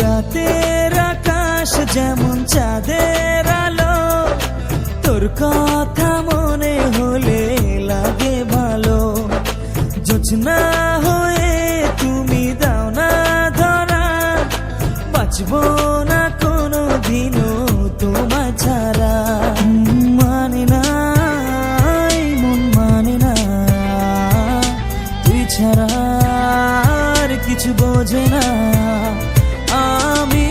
রাতের আকাশ যেমন চাঁদের আলো, তোর কথা মনে হলে লাগে ভালো। জোছনা হয়ে তুমি দাও না ধরা, বাঁচবো না কোনো দিনও তোমায় ছাড়া। মানে না মন মানে না, তুই ছাড়া আর কিছু বোঝে না। আমি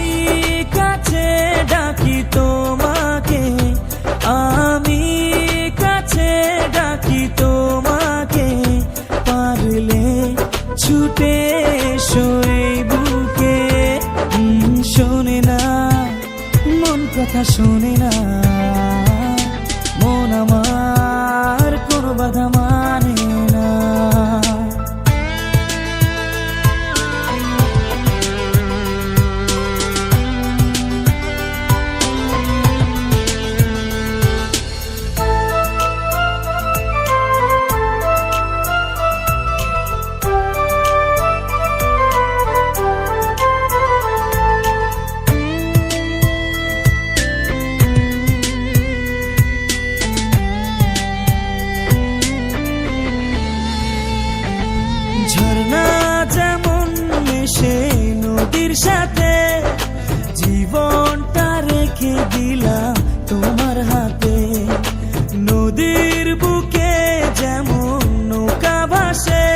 কাছে ডাকি তোমাকে, আমি কাছে ডাকি তোমাকে, পারলে ছুটে এসো এই বুকে। শোনে না মন কথা শোনে না, মন আমার কোনো বাধা মানে না। ঝর্ণা যেমন মেশে নদীর সাথে, জীবনটা রেখে দিলাম তোমার হাতে। নদীর বুকে যেমন নৌকা ভাসে,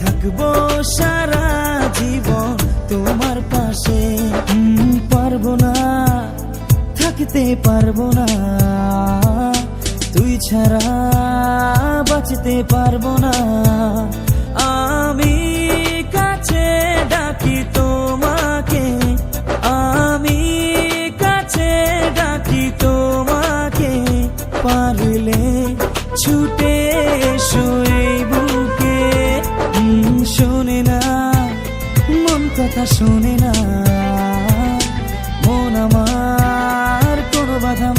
থাকবো সারা জীবন তোমার পাশে। পারবো না থাকতে পারবো না, তুই ছাড়া বাঁচতে পারবো না। আমি কাছে ডাকি তোমাকে, আমি কাছে ডাকি তোমাকে, পারলে ছুটে এসো এই বুকে। শোনে না মন কথা শোনে না, মন আমার কোনো বাধা